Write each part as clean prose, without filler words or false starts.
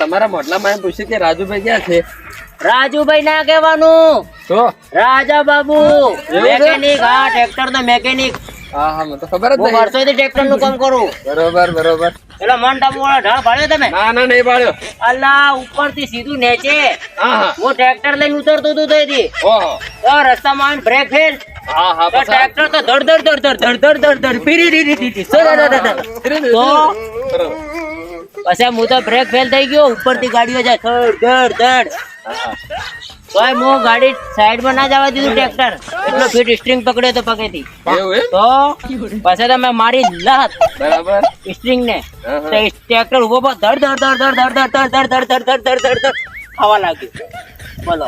તમારા મોટલામાં એમ પૂછ્યું કે રાજુભાઈ ક્યાં છે? રાજુભાઈ ના કહેવાનું, તો રાજા બાબુ મેકેનિક. હા, ટ્રેક્ટર નો મેકેનિક. હા હા, મને તો ખબર જ હું નહીં. વર્ષોથી ટ્રેક્ટર નું કામ કરું. બરોબર બરોબર. પેલા મન ટાપુ વાળા ઢાળ ભાળ્યો તમે? ના ના, નહીં પાડ્યો. અલ્લા, ઉપર થી સીધું નેચે હા હા. હું ટ્રેક્ટર લઈને ઉતરતો હતો ત્યાંથી. ઓહો. તો રસ્તામાં આવીને બ્રેક ફેલ. હા હા, તો ટ્રેક્ટર તો ધડ ધડ ધડ ધડ ધડ ધડ ધડ ધડ ફીરી રી રી રી. તો બરોબર. પછી હું તો બ્રેક ફેલ થઈ ગયો. ઉપરથી ગાડીઓ જાય ધડ ધડ ધડ. તોય હું ગાડી સાઈડમાં ના જવા દીધું ટ્રેક્ટર. એટલો ફીટ સ્ટ્રિંગ પકડ્યો તો પગેથી. એવું એમ? તો પછી તમે મારી લાત બરાબર. સ્ટ્રિંગ ને હા, તો હા. ટ્રેક્ટર ઉભો ઉભો ધડ ધડ ધડ ધડ ધડ ધડ ધડ ધડ ધડ ધડ ધડ ધડ ખાવા લાગ્યું. બોલો.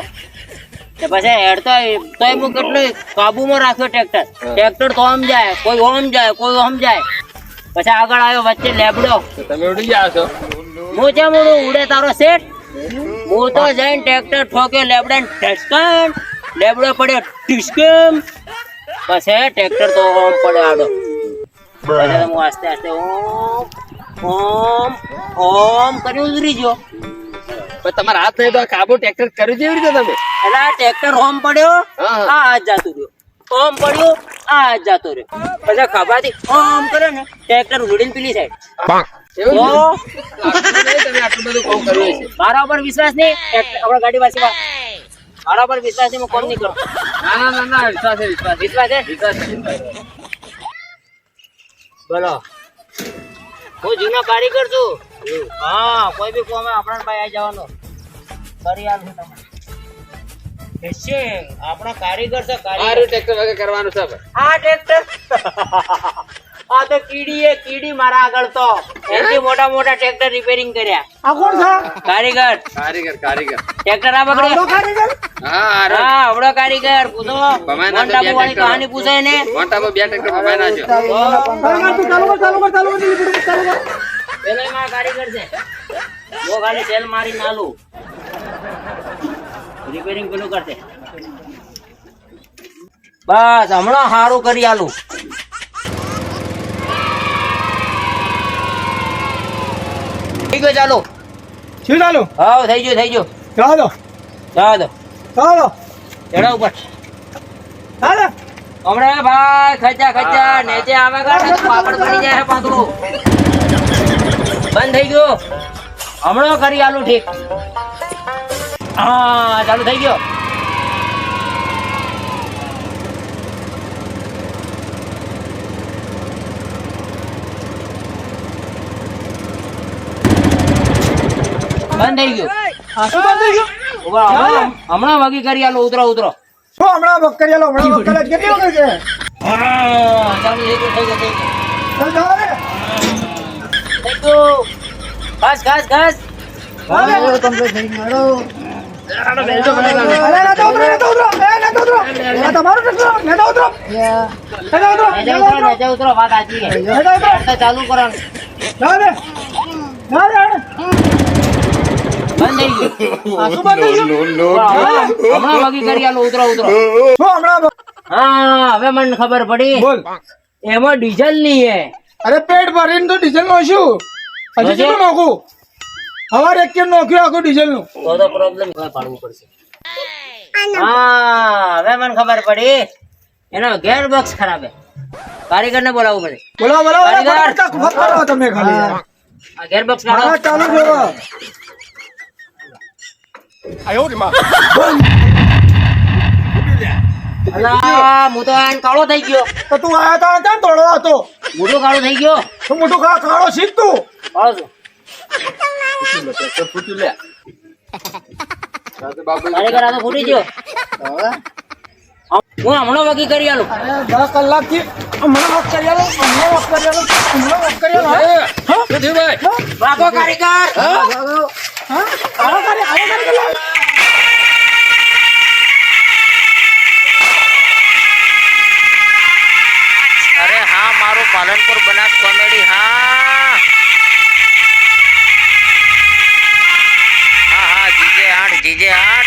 તો પછી હેડતો તોય હું કેટલું કાબુમાં રાખ્યો ટ્રેક્ટર. ટ્રેક્ટર તો આમ જાય, કોઈ ઓમ જાય, કોઈ ઓમ જાય. પછી આગળ આવ્યો વચ્ચે લેબડો. તો તમે ઉડી ગયા છો? હું જેમ ઉડે તારો સેટ. હું તો જઈને ટ્રેક્ટર ઠોક્યો લેબડા ને ઢસકન. લેબડો પડ્યો ઢીસકમ. પછી ટ્રેક્ટર તો ઓમ પડે આડો. પછી હું આસ્તે આસ્તે ઓમ ઓમ ઓમ કરી ઉતરી ગયો. પણ તમારા હાથ નહીં તો આ કાબુ ટ્રેક્ટર કર્યું કેવી રીતે તમે? એટલે આ ટ્રેક્ટર ઓમ પડ્યો, હા. આ હાથ જાતું રહ્યો. ઓમ પડ્યો, આ હાથ જાતો રહ્યો. પછી ખભાથી ઓમ કર્યો ને ટ્રેક્ટર ઉડીને પેલી સાઈડ. એવું તો છે? આટલું નહીં, તમે આટલું બધું કામ કર્યું છે. મારા ઉપર વિશ્વાસ નહીં. આપણા ગાડી પાસે મારા ઉપર વિશ્વાસ નહીં, હું કોમ નહીં કરું. ના ના ના ના, વિશ્વાસ છે વિશ્વાસ. વિશ્વાસ છે? વિશ્વાસ છે. બોલો. હું જૂનો કારીગર છું. હા, કોઈ બી કોમે આપણા પાસે આવી જવાનો. કરી આલું તમને. ફિશિંગ આપણો કારીગર છે, કારીગર. મારું ટ્રેક્ટર વગર કરવાનું છે હવે. આ ટ્રેક્ટર આ તો કીડી મારા આગળ તો એથી મોટા મોટા ટ્રેક્ટર રિપેરિંગ કર્યા. આ કોણ છે? કારીગર. કારીગર કારીગર. ટ્રેક્ટર આ બગડ્યો. કારીગર? હા હારો. હા, આવડો કારીગર. પૂછો ભમાઈ નાખો, મોટા બે વાળી ટ્રેક્ટર. કહાની પૂછાય ને. મોટા બહુ બે ટ્રેક્ટર ભમાઈ નાખ્યો. કારીગર, તું ચાલુ કર, ચાલુ કર, ચાલુ કર, ચાલુ કર, ચાલુ કર. પેલો મારા કારીગર છે. હું ખાલી સેલ મારી નાલું. રિપેરિંગ પેલું કરશે. બસ હમણાં સારું કરી આલું. થઈ ગયો ચાલો. શું ચાલુ? હા, થઈ ગયો. ચાલો, જવા દો. ચાલો, ચડો ઉપર. ચાલો. હમણાં ભાઈ ખચા નીચે આવે ગાડી તો પાપડ પડી જાય છે પાતળું. બંધ થઈ ગયો. હમણાં કરી આલું ઠીક. હા, ચાલુ થઈ ગયો. બંધ થઈ ગયું. આ શું બંધ થઈ ગયું? હમણાં વગી કરી આલું. ઉતરો શું હમણાં બકરિયાલો, હમણાં બકરિયા કેટલી વખત છે? હા, ચાલુ થઈ ગયું. ચાલ, જાઓ રે. થઈ ગયું. ઘસ હાલે. અરે, ના તો ઉતરો, ના તો ઉતરો. એ, ના તો ઉતરો. આ તમારું ટ્રેક્ટર, ના તો ઉતરો. ના તો ઉતરો, ના તો ઉતરો. નેચે ઉતરો. વાત સાચી છે. ના તો ઉતરો. ચાલુ કરવાનું. જાઓ રે. જાઓ રે, હાલે. બંધ થઈ ગયું. આ શું બંધ થઈ ગયું? હમણાં વગી કરી આલું. ઉતરો શું હમણાં? હા, હવે મને ખબર પડી. બોલ. એમાં ડીઝલ નહીં હે. અરે પેટ ભરીને તો ડીઝલ નો શું હજી કેટલું નોખું હવારે એક કેમ નોખ્યું આખું ડીઝલ નું તો પ્રોબ્લેમ પાડવું પડશે. હા, હવે મને ખબર પડી. એનો ગેર બોક્સ ખરાબ હે. કારીગર ને બોલાવવું પડે. બોલો કારીગર. ફટકારો તમે ખાલી યાર. આ ગેર બોક્સ મારા કાઢો. ચાલુ જોવો અલા, હું તો આને કાળો થઈ ગયો. તો તું આયા તા કેમ દોડો હતો મોટો કાળો થઈ ગયો. તું મોટું ખાડો શીખ તું કાળો છું. ટ્રેક્ટર ફૂટ્યું લે. બાબુ કારીગર આ તો ફૂટી ગયો. હું હમણાં વગી કરી આલું. અરે 10 કલાક થી હમણાં વાત કરી આલો હમણાં વાત કરી આલો શું થયું ભાઈ? વાગો કારીગર. હા આવો કરી અરે હા, મારું પાલનપુર બનાસ કોમેડી. હા, જીજે 8